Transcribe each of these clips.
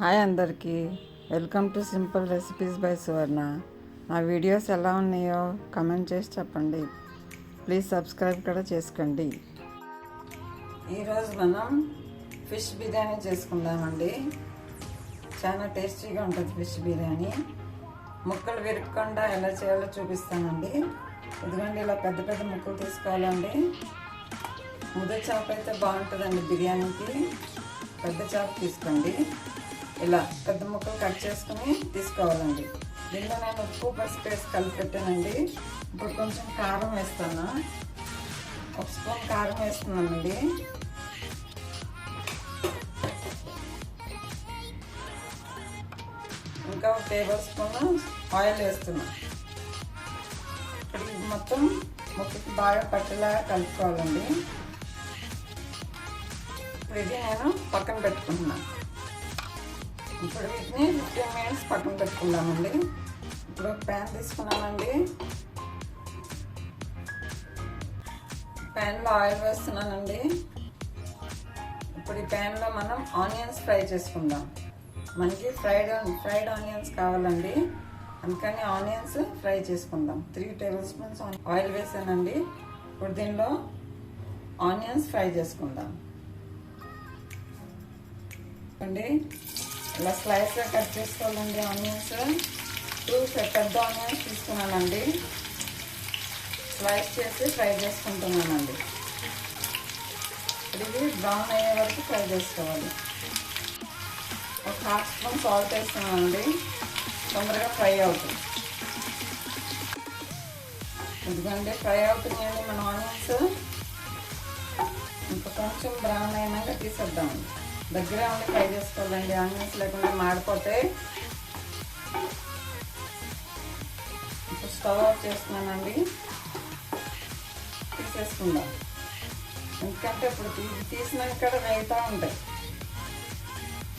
Hi అందరికీ, welcome to simple recipes by Suvarna. నా videos ఎలా ఉన్నాయో కమెంట్ చేసి చెప్పండి. ప్లీజ్ సబ్స్క్రైబ్ కూడా చేసుకోండి. ఈరోజు మనం ఫిష్ బిర్యానీ చేసుకుందామండి. చాలా టేస్టీగా ఉంటుంది ఫిష్ బిర్యానీ. ముక్కలు విరగకుండా ఎలా చేయాలో చూపిస్తానండి. ఎందుకంటే ఇలా పెద్ద పెద్ద ముక్కలు తీసుకోవాలండి. ముద్ద చేప అయితే బాగుంటుందండి బిర్యానీకి. పెద్ద చేప తీసుకోండి. ఇలా పెద్ద ముక్కలు కట్ చేసుకుని తీసుకోవాలండి. దీనిలో నేను ఉప్పు పసుపు వేసి కలిపి పెట్టానండి. ఇప్పుడు కొంచెం కారం వేస్తాను. 1 స్పూన్ కారం వేస్తున్నానండి. ఇంకా 1 టేబుల్ స్పూన్ ఆయిల్ వేస్తున్నాను. ఇప్పుడు మొత్తం ముక్కకి బాగా పట్టేలాగా కలుపుకోవాలండి. ఇప్పుడు ఇది నేను పక్కన పెట్టుకుంటున్నాను. ఇప్పుడు వీటిని 15 మినిట్స్ పక్కన పెట్టుకుందామండి. ఇప్పుడు ప్యాన్ తీసుకున్నానండి. ప్యాన్లో ఆయిల్ వేస్తున్నానండి. ఇప్పుడు ఈ ప్యాన్లో మనం ఆనియన్స్ ఫ్రై చేసుకుందాం. మనకి ఫ్రైడ్ ఆనియన్స్ కావాలండి. అందుకని ఆనియన్స్ ఫ్రై చేసుకుందాం. 3 టేబుల్ స్పూన్స్ ఆయిల్ వేసానండి. ఇప్పుడు దీనిలో ఆనియన్స్ ఫ్రై చేసుకుందాం అండి. ఇలా స్లైస్గా కట్ చేసుకోవాలండి. ఆనియన్స్ 2 పెద్ద ఆనియన్స్ తీసుకున్నానండి. స్లైస్ చేసి ఫ్రై చేసుకుంటున్నానండి. ఇది బ్రౌన్ అయ్యే వరకు ఫ్రై చేసుకోవాలి. 1/2 స్పూన్ సాల్ట్ వేస్తున్నానండి. తొందరగా ఫ్రై అవుతుంది. ఎందుకంటే ఫ్రై అవుతున్నాయండి మన ఆనియన్స్. ఇంకా కొంచెం బ్రౌన్ అయినాక తీసేద్దామండి. దగ్గర ఉండి ఫ్రై చేసుకోవాలండి. ఆనియన్స్ లేకుండా మాడిపోతే. ఇప్పుడు స్టవ్ ఆఫ్ చేస్తున్నానండి. తీసేసుకుందాం. ఎందుకంటే ఇప్పుడు తీసినాక కూడా వేగుతూ ఉంటాయి.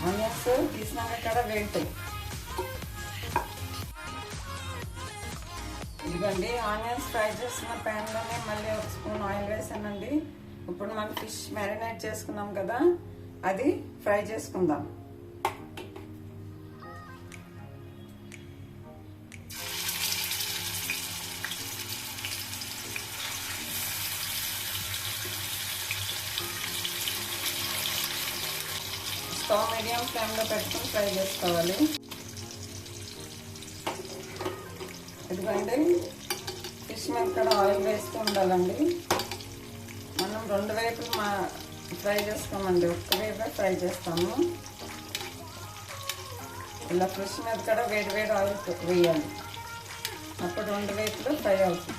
ఆనియన్స్ తీసినాక కూడా వేగుతాయి. ఇదిగోండి ఆనియన్స్ ఫ్రై చేసిన ప్యాన్లోనే మళ్ళీ 1 స్పూన్ ఆయిల్ వేసానండి. ఇప్పుడు మనం ఫిష్ మ్యారినేట్ చేసుకున్నాం కదా, అది ఫ్రై చేసుకుందాం. స్టవ్ మీడియం ఫ్లేమ్లో పెట్టుకుని ఫ్రై చేసుకోవాలి. ఎందుకంటే ఫిష్ మీద కూడా ఆయిల్ వేస్తూ ఉండాలండి. మనం 2 వైపులు ఫ్రై చేసుకోమండి. ఒక్క వైపే ఫ్రై చేస్తాము. ఇలా ఫిష్ మీద కూడా వేడి ఆయిల్ వేయాలి. అప్పుడు 2 వైపులు ఫ్రై అవుతుంది.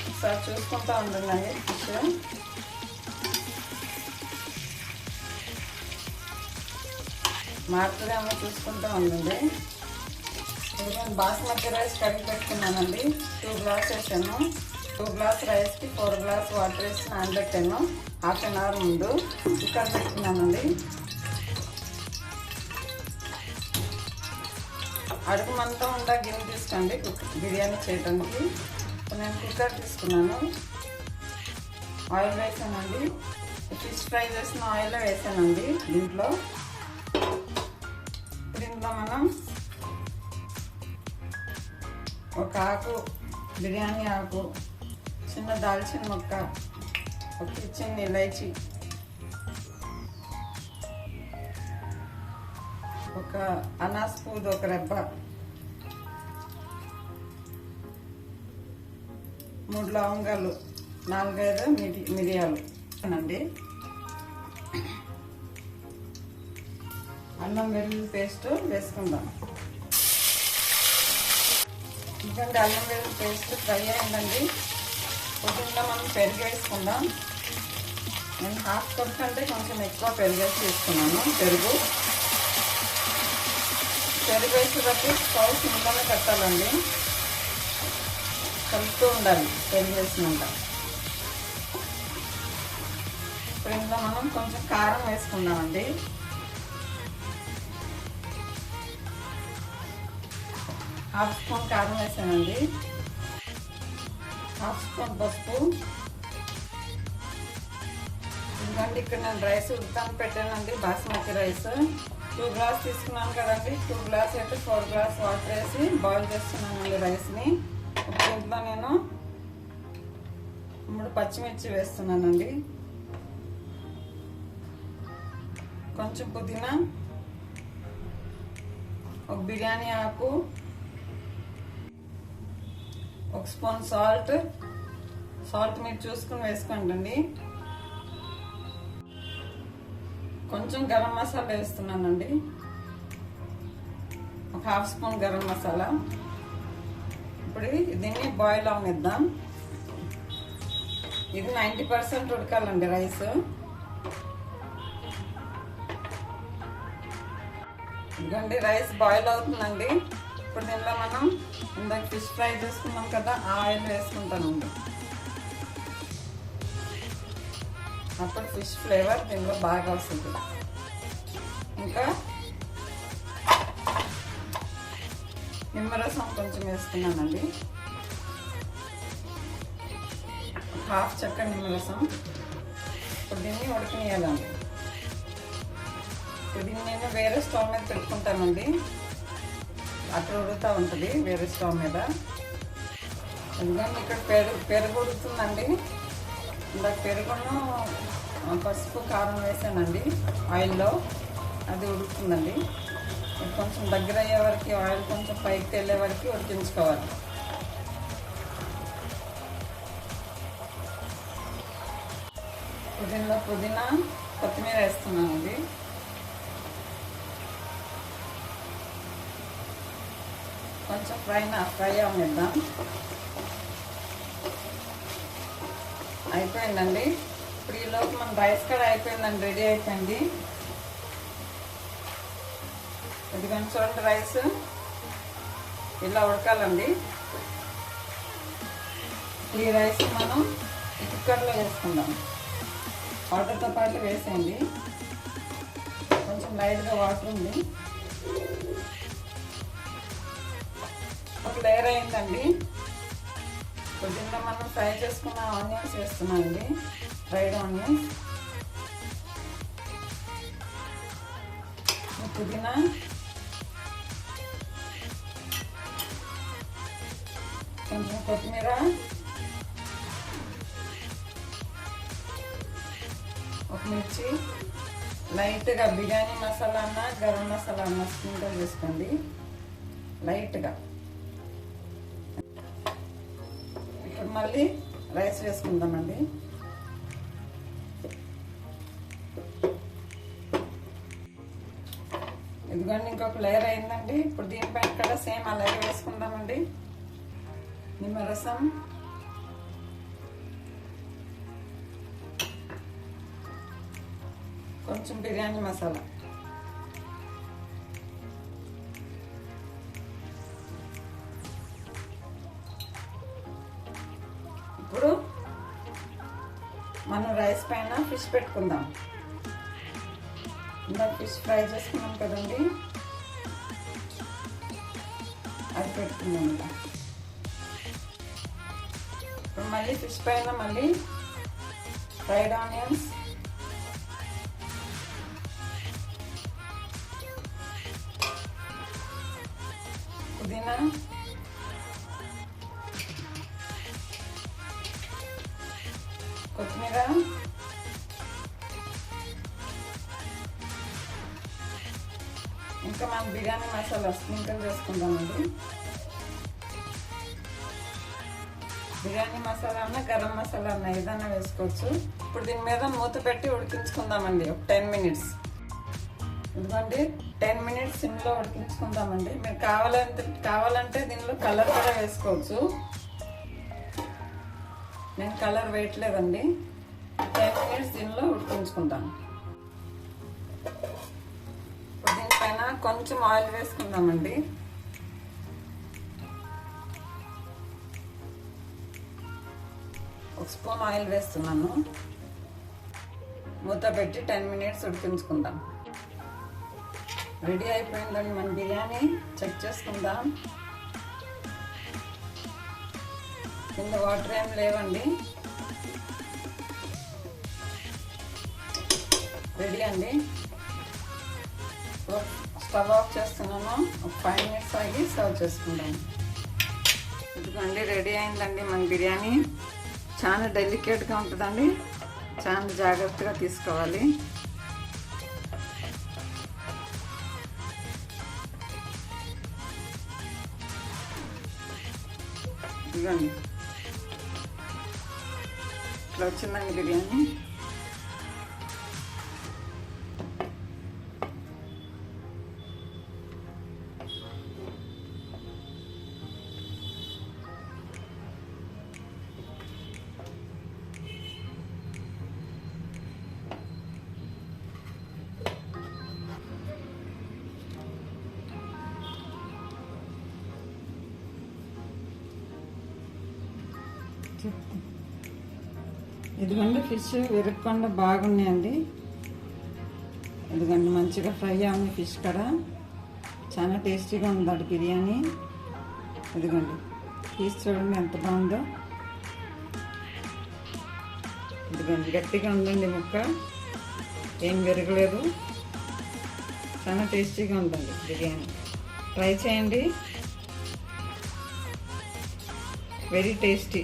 ఒకసారి చూసుకుంటూ ఉంటుందండి. ఫిష్ మారుతుందేమో చూసుకుంటూ ఉంటుంది. నేను బాస్మతి రైస్ కడిగి పెట్టుకున్నానండి. 2 గ్లాస్ వేసాను. 2 గ్లాస్ రైస్కి 4 గ్లాస్ వాటర్ వేసి నానబెట్టాను. 1/2 an hour ముందు కుక్కర్ పెట్టుకున్నానండి. అడుగు మంతా ఉండా గిన్నె తీసుకోండి బిర్యానీ చేయడానికి. నేను కుక్కర్ తీసుకున్నాను. ఆయిల్ వేసానండి. ఫిష్ ఫ్రై చేసిన ఆయిల్ వేసానండి. దీంట్లో మనం ఒక ఆకు, బిర్యానీ ఆకు, చిన్న దాల్చిన మొక్క, ఒక చిన్న ఇలైచి, ఒక అనాస్ పువ్వు, ఒక రెబ్బ, 3 లవంగాలు, 4-5 మిరియాలు అండి. అల్లం వెల్లుల్లి పేస్ట్ వేసుకుందాం. ఎందుకంటే అల్లం వెల్లుల్లి పేస్ట్ ఫ్రై అయిందండి. కొద్దిగా మనం పెరుగు వేసుకుందాం. నేను 1/2 కప్ కంటే కొంచెం ఎక్కువ పెరుగు వేసుకున్నాను. పెరుగు వేసేటప్పుడు స్టవ్ సిమ్లోనే పెట్టాలండి. కలుపుతూ ఉండాలి పెరుగు వేసినాక. ఇప్పుడు ఇందులో మనం కొంచెం కారం వేసుకుందామండి. 1/2 స్పూన్ కారం వేసానండి. 1/2 స్పూన్ పసుపు. ఎందుకంటే ఇక్కడ నేను రైస్ ఉడకడానికి పెట్టానండి, బాస్మతి రైస్. 2 గ్లాస్ తీసుకున్నాను కదండి, 2 గ్లాస్ అయితే 4 గ్లాస్ వాటర్ వేసి బాయిల్ చేస్తున్నానండి రైస్ని. దీంట్లో నేను 3 పచ్చిమిర్చి వేస్తున్నానండి, కొంచెం పుదీనా, ఒక బిర్యానీ ఆకు, 1 స్పూన్ సాల్ట్ మీరు చూసుకుని వేసుకోండి. కొంచెం గరం మసాలా వేస్తున్నానండి, ఒక 1/2 స్పూన్ గరం మసాలా. ఇప్పుడు దీన్ని బాయిల్ అవనిద్దాం. ఇది 90% ఉడకాలండి రైస్. ఇదిగోండి రైస్ బాయిల్ అవుతుందండి. ఇప్పుడు దీనిలో మనం ఇందాక ఫిష్ ఫ్రై చేసుకున్నాం కదా, ఆ ఆయిల్ వేసుకుంటానండి. అప్పుడు ఫిష్ ఫ్లేవర్ దీనిలో బాగా వస్తుంది. ఇంకా నిమ్మరసం కొంచెం వేస్తున్నానండి, 1/2 చెక్క నిమ్మరసం. ఇప్పుడు దీన్ని ఉడకనియాలండి. ఇప్పుడు దీన్ని నేను వేరే స్టవ్ మీద పెట్టుకుంటానండి, అక్కడ ఉడుకుతూ ఉంటుంది వేరే స్టవ్ మీద. ఎందుకంటే ఇక్కడ పెరుగు ఉడుకుతుందండి. ఇందాక పెరుగును పసుపు కారం వేసానండి ఆయిల్లో, అది ఉడుకుతుందండి. కొంచెం దగ్గర అయ్యే వరకు ఆయిల్ కొంచెం పైకి వెళ్ళే వరకు ఉడికించుకోవాలి. పుదీనా కొత్తిమీర వేస్తున్నానండి. కొంచెం ఫ్రై అవనిద్దాం. అయిపోయిందండి. ఇప్పుడు ఈలోపు మన రైస్ కూడా అయిపోయిందండి, రెడీ అయిపోయింది. ఎందుకంటే చూడండి రైస్ ఇలా ఉడకాలండి. ఈ రైస్ మనం కుక్కర్లో వేసుకుందాం. వాటర్తో పాటు వేసేయండి, కొంచెం లైట్గా వాటర్ ఉంది. ఒక లేయర్ అయిందండి. పొద్దున్న మనం ఫ్రై చేసుకున్న ఆనియన్స్ వేస్తున్నామండి, ఫ్రైడ్ ఆనియన్స్, పుదీనా, కొంచెం కొత్తిమీర, ఒక మిర్చి, లైట్గా బిర్యానీ మసాలా అన్న గరం మసాలా అన్న స్పూన్తో వేసుకోండి లైట్గా. ఇప్పుడు మళ్ళీ రైస్ వేసుకుందామండి. ఇదిగోండి ఇంకొక లేయర్ అయిందండి. ఇప్పుడు దీనిపైన కూడా సేమ్ అలాగే వేసుకుందామండి. నిమ్మరసం, కొంచెం బిర్యానీ మసాలా, ఇప్పుడు మనం రైస్ పైన ఫిష్ పెట్టుకుందాం. ఇందాక ఫిష్ ఫ్రై చేసుకున్నాం కదండి, అది పెట్టుకుందాం. ఇప్పుడు మళ్ళీ ఫిష్ పైన మళ్ళీ ఫ్రైడ్ ఆనియన్స్, పుదీనా, కొత్తిమీర, ఇంకా మనం బిర్యానీ మసాలా స్ప్రింకిల్ చేసుకుందామండి. బిర్యానీ మసాలా అన్న గరం మసాలా అన్న ఏదైనా వేసుకోవచ్చు. ఇప్పుడు దీని మీద మూత పెట్టి ఉడికించుకుందామండి ఒక 10 మినిట్స్. ఎందుకంటే 10 మినిట్స్ సిమ్లో ఉడికించుకుందామండి. మీరు కావాలంటే దీనిలో కలర్ కూడా వేసుకోవచ్చు. నేను కలర్ వేయట్లేదండి. 10 మినిట్స్ దీనిలో ఉడికించుకుంటాను. ఇప్పుడు దీనిపైన కొంచెం ఆయిల్ వేసుకుందామండి. ఒక స్పూన్ ఆయిల్ వేస్తున్నాను. మూత పెట్టి 10 మినిట్స్ ఉడికించుకుందాం. రెడీ అయిపోయిందండి మన బిర్యానీ. చెక్ చేసుకుందాం. కింద వాటర్ ఏం లేవండి. రెడీ అండి. సో స్టవ్ ఆఫ్ చేస్తున్నాను. ఒక 5 minutes ఆగి సర్వ్ చేసుకుంటాను. ఇదిగోండి రెడీ అయిందండి మన బిర్యానీ. చాలా డెలికేట్గా ఉంటుందండి, చాలా జాగ్రత్తగా తీసుకోవాలి. ఇదిగోండి ఇట్లా వచ్చిందండి బిర్యానీ. ఇదిగోండి ఫిష్ విరగకుండా బాగున్నాయండి. ఇదిగోండి మంచిగా ఫ్రై అవ్వండి ఫిష్ కూడా. చాలా టేస్టీగా ఉందండి బిర్యానీ. ఇదిగోండి పీస్ చూడండి ఎంత బాగుందో. ఇదిగోండి గట్టిగా ఉందండి ముక్క, ఏం విరగలేదు. చాలా టేస్టీగా ఉందండి బిర్యానీ. ట్రై చేయండి, వెరీ టేస్టీ.